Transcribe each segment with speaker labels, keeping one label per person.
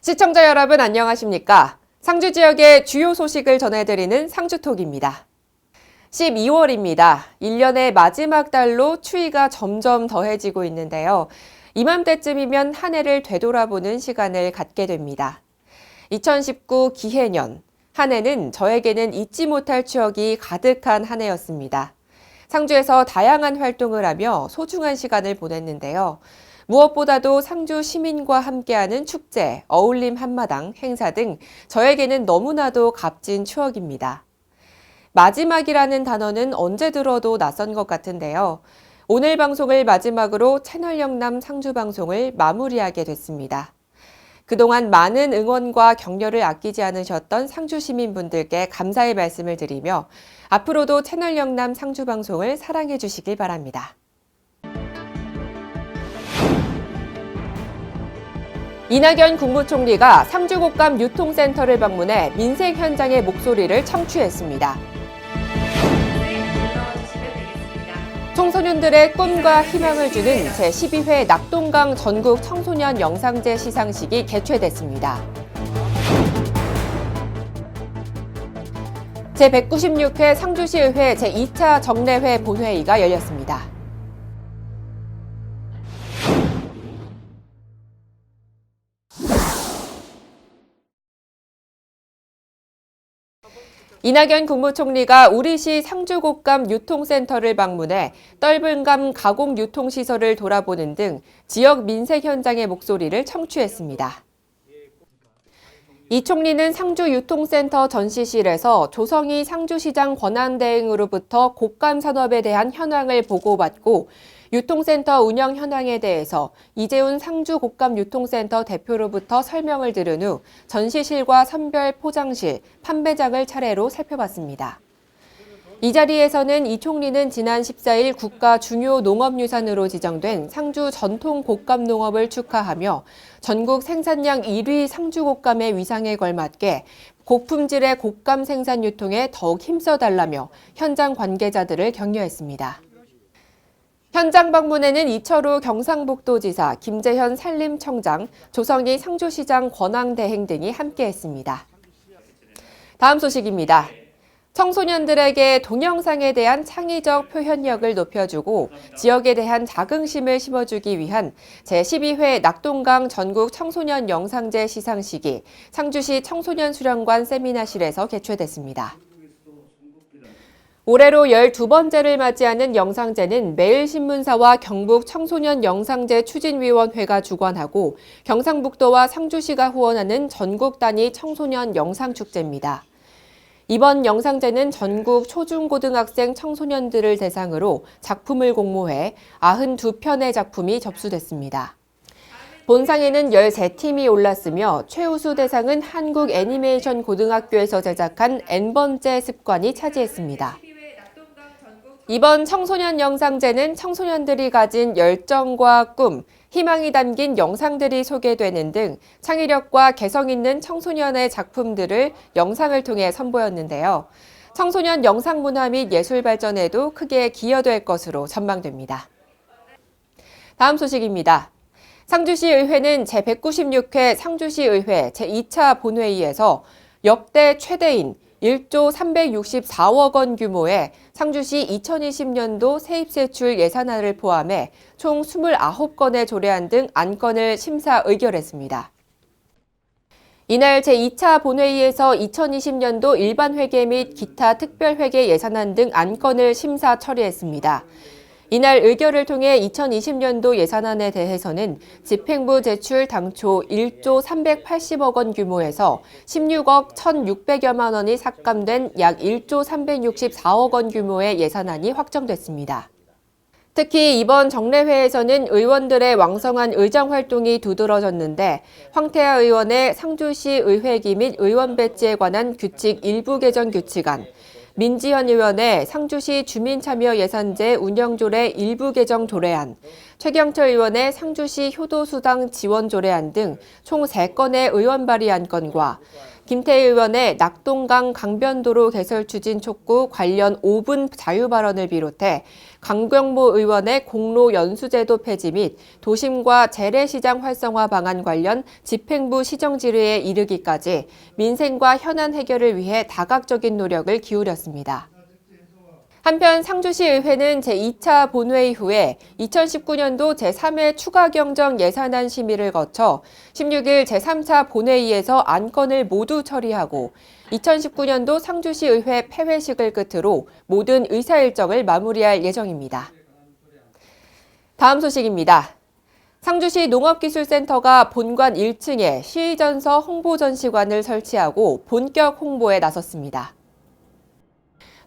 Speaker 1: 시청자 여러분 안녕하십니까? 상주 지역의 주요 소식을 전해드리는 상주톡입니다. 12월입니다. 1년의 마지막 달로 추위가 점점 더해지고 있는데요. 이맘때쯤이면 한 해를 되돌아보는 시간을 갖게 됩니다. 2019 기해년, 한 해는 저에게는 잊지 못할 추억이 가득한 한 해였습니다. 상주에서 다양한 활동을 하며 소중한 시간을 보냈는데요. 무엇보다도 상주 시민과 함께하는 축제, 어울림 한마당, 행사 등 저에게는 너무나도 값진 추억입니다. 마지막이라는 단어는 언제 들어도 낯선 것 같은데요. 오늘 방송을 마지막으로 채널 영남 상주 방송을 마무리하게 됐습니다. 그동안 많은 응원과 격려를 아끼지 않으셨던 상주 시민분들께 감사의 말씀을 드리며 앞으로도 채널 영남 상주 방송을 사랑해 주시길 바랍니다. 이낙연 국무총리가 상주 곡감 유통센터를 방문해 민생 현장의 목소리를 청취했습니다. 청소년들의 꿈과 희망을 주는 제12회 낙동강 전국 청소년 영상제 시상식이 개최됐습니다. 제196회 상주시의회 제2차 정례회 본회의가 열렸습니다. 이낙연 국무총리가 우리시 상주곡감 유통센터를 방문해 떫은감 가공유통시설을 돌아보는 등 지역 민생 현장의 목소리를 청취했습니다. 이 총리는 상주유통센터 전시실에서 조성희 상주시장 권한대행으로부터 곡감 산업에 대한 현황을 보고받고 유통센터 운영 현황에 대해서 이재훈 상주곡감유통센터 대표로부터 설명을 들은 후 전시실과 선별 포장실, 판매장을 차례로 살펴봤습니다. 이 자리에서는 이 총리는 지난 14일 국가 중요 농업유산으로 지정된 상주 전통 곡감 농업을 축하하며 전국 생산량 1위 상주곡감의 위상에 걸맞게 고품질의 곡감 생산 유통에 더욱 힘써달라며 현장 관계자들을 격려했습니다. 현장 방문에는 이철우 경상북도지사, 김재현 산림청장, 조성희 상주시장 권한대행 등이 함께했습니다. 다음 소식입니다. 청소년들에게 동영상에 대한 창의적 표현력을 높여주고 지역에 대한 자긍심을 심어주기 위한 제12회 낙동강 전국 청소년 영상제 시상식이 상주시 청소년수련관 세미나실에서 개최됐습니다. 올해로 12번째를 맞이하는 영상제는 매일신문사와 경북 청소년 영상제 추진위원회가 주관하고 경상북도와 상주시가 후원하는 전국 단위 청소년 영상축제입니다. 이번 영상제는 전국 초중고등학생 청소년들을 대상으로 작품을 공모해 92편의 작품이 접수됐습니다. 본상에는 13팀이 올랐으며 최우수 대상은 한국애니메이션고등학교에서 제작한 N번째 습관이 차지했습니다. 이번 청소년 영상제는 청소년들이 가진 열정과 꿈, 희망이 담긴 영상들이 소개되는 등 창의력과 개성 있는 청소년의 작품들을 영상을 통해 선보였는데요. 청소년 영상 문화 및 예술 발전에도 크게 기여될 것으로 전망됩니다. 다음 소식입니다. 상주시의회는 제196회 상주시의회 제2차 본회의에서 역대 최대인 1조 364억 원 규모의 상주시 2020년도 세입세출 예산안을 포함해 총 29건의 조례안 등 안건을 심사 의결했습니다. 이날 제2차 본회의에서 2020년도 일반회계 및 기타 특별회계 예산안 등 안건을 심사 처리했습니다. 이날 의결을 통해 2020년도 예산안에 대해서는 집행부 제출 당초 1조 380억 원 규모에서 16억 1,600여만 원이 삭감된 약 1조 364억 원 규모의 예산안이 확정됐습니다. 특히 이번 정례회에서는 의원들의 왕성한 의정 활동이 두드러졌는데 황태하 의원의 상주시 의회기 및 의원 배지에 관한 규칙 일부 개정 규칙안, 민지현 의원의 상주시 주민참여예산제 운영조례 일부 개정 조례안, 최경철 의원의 상주시 효도수당 지원 조례안 등 총 3건의 의원 발의 안건과 김태희 의원의 낙동강 강변도로 개설 추진 촉구 관련 5분 자유 발언을 비롯해 강병모 의원의 공로 연수제도 폐지 및 도심과 재래시장 활성화 방안 관련 집행부 시정 질의에 이르기까지 민생과 현안 해결을 위해 다각적인 노력을 기울였습니다. 한편 상주시 의회는 제2차 본회의 후에 2019년도 제3회 추가 경정 예산안 심의를 거쳐 16일 제3차 본회의에서 안건을 모두 처리하고 2019년도 상주시 의회 폐회식을 끝으로 모든 의사 일정을 마무리할 예정입니다. 다음 소식입니다. 상주시 농업기술센터가 본관 1층에 시의전서 홍보전시관을 설치하고 본격 홍보에 나섰습니다.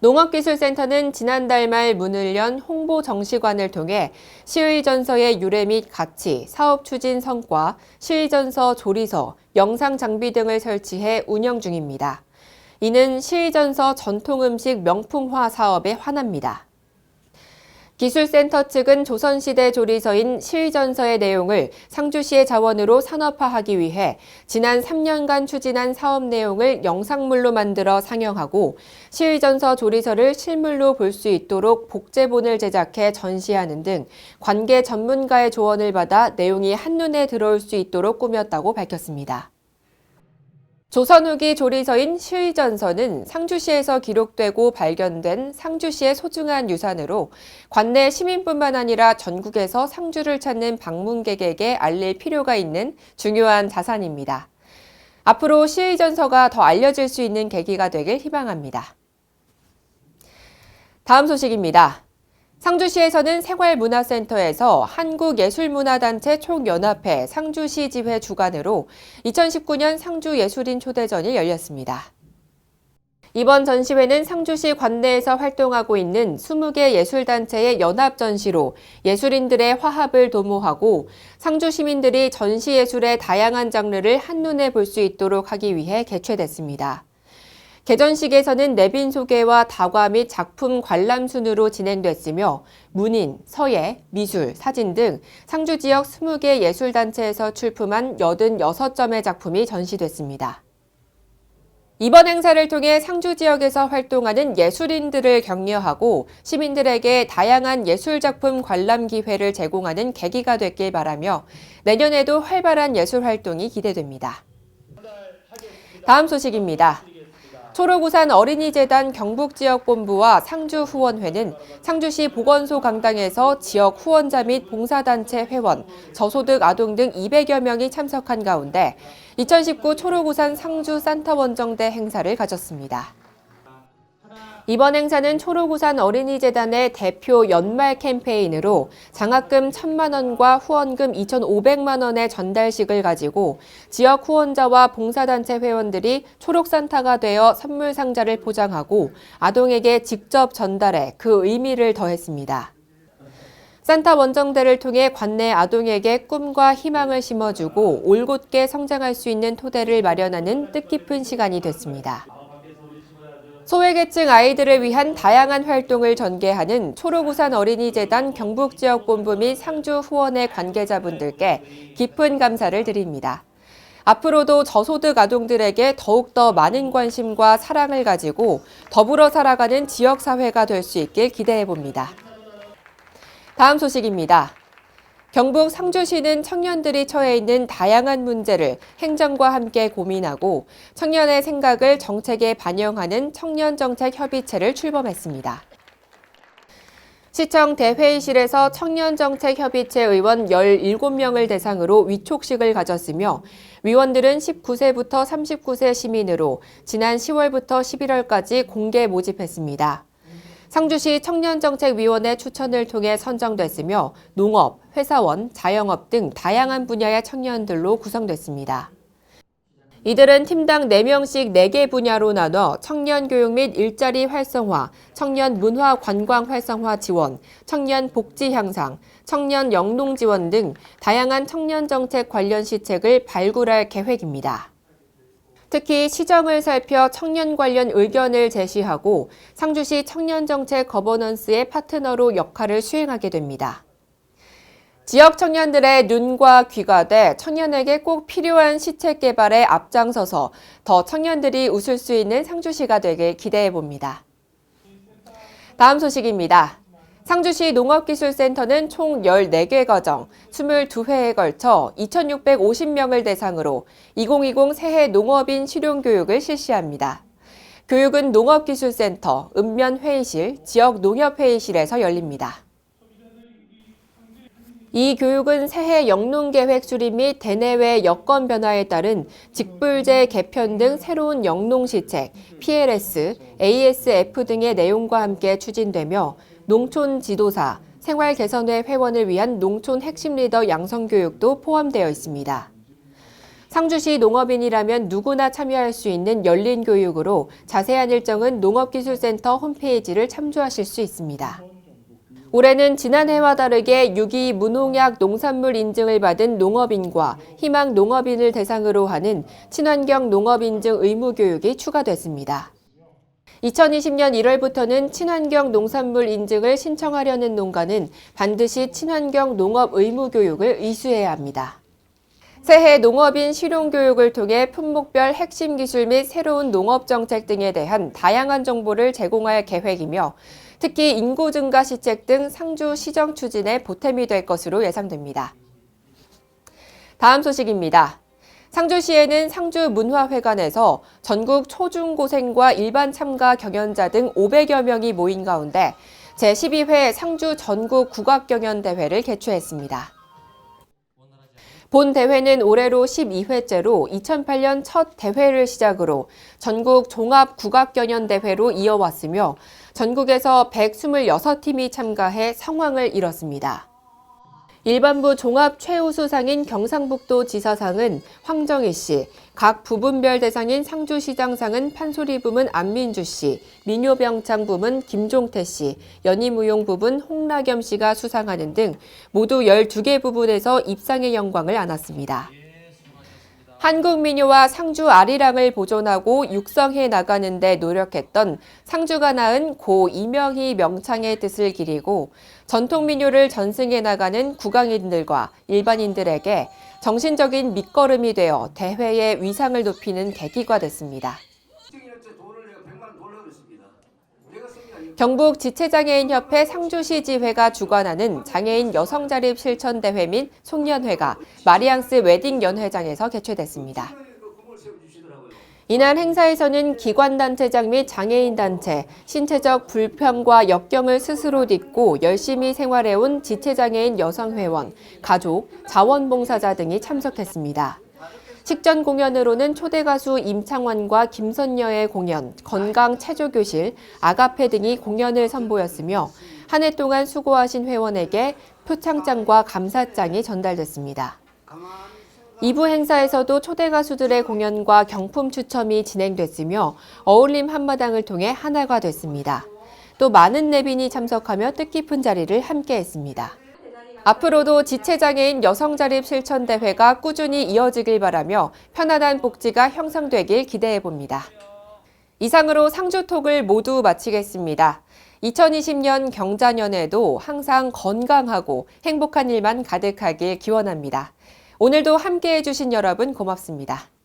Speaker 1: 농업기술센터는 지난달 말 문을 연 홍보정시관을 통해 시의전서의 유래 및 가치, 사업 추진 성과, 시의전서 조리서, 영상 장비 등을 설치해 운영 중입니다. 이는 시의전서 전통음식 명품화 사업의 환합니다. 기술센터 측은 조선시대 조리서인 시의전서의 내용을 상주시의 자원으로 산업화하기 위해 지난 3년간 추진한 사업 내용을 영상물로 만들어 상영하고 시의전서 조리서를 실물로 볼 수 있도록 복제본을 제작해 전시하는 등 관계 전문가의 조언을 받아 내용이 한눈에 들어올 수 있도록 꾸몄다고 밝혔습니다. 조선 후기 조리서인 시의전서는 상주시에서 기록되고 발견된 상주시의 소중한 유산으로 관내 시민뿐만 아니라 전국에서 상주를 찾는 방문객에게 알릴 필요가 있는 중요한 자산입니다. 앞으로 시의전서가 더 알려질 수 있는 계기가 되길 희망합니다. 다음 소식입니다. 상주시에서는 생활문화센터에서 한국예술문화단체 총연합회 상주시 지회 주관으로 2019년 상주예술인 초대전이 열렸습니다. 이번 전시회는 상주시 관내에서 활동하고 있는 20개 예술단체의 연합전시로 예술인들의 화합을 도모하고 상주 시민들이 전시예술의 다양한 장르를 한눈에 볼 수 있도록 하기 위해 개최됐습니다. 개전식에서는 내빈 소개와 다과 및 작품 관람 순으로 진행됐으며 문인, 서예, 미술, 사진 등 상주 지역 20개 예술단체에서 출품한 86점의 작품이 전시됐습니다. 이번 행사를 통해 상주 지역에서 활동하는 예술인들을 격려하고 시민들에게 다양한 예술작품 관람 기회를 제공하는 계기가 됐길 바라며 내년에도 활발한 예술 활동이 기대됩니다. 다음 소식입니다. 초록우산 어린이재단 경북지역본부와 상주후원회는 상주시 보건소 강당에서 지역 후원자 및 봉사단체 회원, 저소득 아동 등 200여 명이 참석한 가운데 2019 초록우산 상주 산타원정대 행사를 가졌습니다. 이번 행사는 초록우산 어린이재단의 대표 연말 캠페인으로 장학금 1,000만 원과 후원금 2,500만 원의 전달식을 가지고 지역 후원자와 봉사단체 회원들이 초록산타가 되어 선물 상자를 포장하고 아동에게 직접 전달해 그 의미를 더했습니다. 산타 원정대를 통해 관내 아동에게 꿈과 희망을 심어주고 올곧게 성장할 수 있는 토대를 마련하는 뜻깊은 시간이 됐습니다. 소외계층 아이들을 위한 다양한 활동을 전개하는 초록우산 어린이재단 경북지역본부 및 상주후원회 관계자분들께 깊은 감사를 드립니다. 앞으로도 저소득 아동들에게 더욱더 많은 관심과 사랑을 가지고 더불어 살아가는 지역사회가 될 수 있길 기대해봅니다. 다음 소식입니다. 경북 상주시는 청년들이 처해 있는 다양한 문제를 행정과 함께 고민하고 청년의 생각을 정책에 반영하는 청년정책협의체를 출범했습니다. 시청 대회의실에서 청년정책협의체 의원 17명을 대상으로 위촉식을 가졌으며 위원들은 19세부터 39세 시민으로 지난 10월부터 11월까지 공개 모집했습니다. 상주시 청년정책위원회 추천을 통해 선정됐으며 농업, 회사원, 자영업 등 다양한 분야의 청년들로 구성됐습니다. 이들은 팀당 4명씩 4개 분야로 나눠 청년 교육 및 일자리 활성화, 청년 문화 관광 활성화 지원, 청년 복지 향상, 청년 영농 지원 등 다양한 청년 정책 관련 시책을 발굴할 계획입니다. 특히 시정을 살펴 청년 관련 의견을 제시하고 상주시 청년정책 거버넌스의 파트너로 역할을 수행하게 됩니다. 지역 청년들의 눈과 귀가 돼 청년에게 꼭 필요한 시책 개발에 앞장서서 더 청년들이 웃을 수 있는 상주시가 되길 기대해 봅니다. 다음 소식입니다. 상주시 농업기술센터는 총 14개 과정, 22회에 걸쳐 2,650명을 대상으로 2020 새해 농업인 실용교육을 실시합니다. 교육은 농업기술센터, 읍면회의실, 지역농협회의실에서 열립니다. 이 교육은 새해 영농계획 수립 및 대내외 여건 변화에 따른 직불제 개편 등 새로운 영농시책, PLS, ASF 등의 내용과 함께 추진되며 농촌 지도사, 생활개선회 회원을 위한 농촌 핵심 리더 양성 교육도 포함되어 있습니다. 상주시 농업인이라면 누구나 참여할 수 있는 열린 교육으로 자세한 일정은 농업기술센터 홈페이지를 참조하실 수 있습니다. 올해는 지난해와 다르게 유기 무농약 농산물 인증을 받은 농업인과 희망 농업인을 대상으로 하는 친환경 농업인증 의무교육이 추가됐습니다. 2020년 1월부터는 친환경 농산물 인증을 신청하려는 농가는 반드시 친환경 농업 의무교육을 이수해야 합니다. 새해 농업인 실용교육을 통해 품목별 핵심 기술 및 새로운 농업정책 등에 대한 다양한 정보를 제공할 계획이며 특히 인구 증가 시책 등 상주 시정 추진에 보탬이 될 것으로 예상됩니다. 다음 소식입니다. 상주시에는 상주문화회관에서 전국 초중고생과 일반 참가 경연자 등 500여 명이 모인 가운데 제12회 상주 전국 국악경연대회를 개최했습니다. 본 대회는 올해로 12회째로 2008년 첫 대회를 시작으로 전국 종합국악경연대회로 이어왔으며 전국에서 126팀이 참가해 성황을 이뤘습니다. 일반부 종합 최우수상인 경상북도 지사상은 황정희 씨, 각 부문별 대상인 상주시장상은 판소리 부문 안민주 씨, 민요병창 부문 김종태 씨, 연희무용 부문 홍라겸 씨가 수상하는 등 모두 12개 부문에서 입상의 영광을 안았습니다. 한국 민요와 상주 아리랑을 보존하고 육성해 나가는 데 노력했던 상주가 낳은 고 이명희 명창의 뜻을 기리고 전통 민요를 전승해 나가는 국악인들과 일반인들에게 정신적인 밑거름이 되어 대회의 위상을 높이는 계기가 됐습니다. 경북 지체장애인협회 상주시 지회가 주관하는 장애인 여성자립실천대회 및 송년회가 마리앙스 웨딩연회장에서 개최됐습니다. 이날 행사에서는 기관단체장 및 장애인단체, 신체적 불편과 역경을 스스로 딛고 열심히 생활해온 지체장애인 여성회원, 가족, 자원봉사자 등이 참석했습니다. 식전 공연으로는 초대 가수 임창완과 김선녀의 공연, 건강 체조교실, 아가페 등이 공연을 선보였으며 한 해 동안 수고하신 회원에게 표창장과 감사장이 전달됐습니다. 2부 행사에서도 초대 가수들의 공연과 경품 추첨이 진행됐으며 어울림 한마당을 통해 하나가 됐습니다. 또 많은 내빈이 참석하며 뜻깊은 자리를 함께했습니다. 앞으로도 지체장애인 여성자립실천대회가 꾸준히 이어지길 바라며 편안한 복지가 형성되길 기대해봅니다. 이상으로 상주톡을 모두 마치겠습니다. 2020년 경자년에도 항상 건강하고 행복한 일만 가득하길 기원합니다. 오늘도 함께해 주신 여러분 고맙습니다.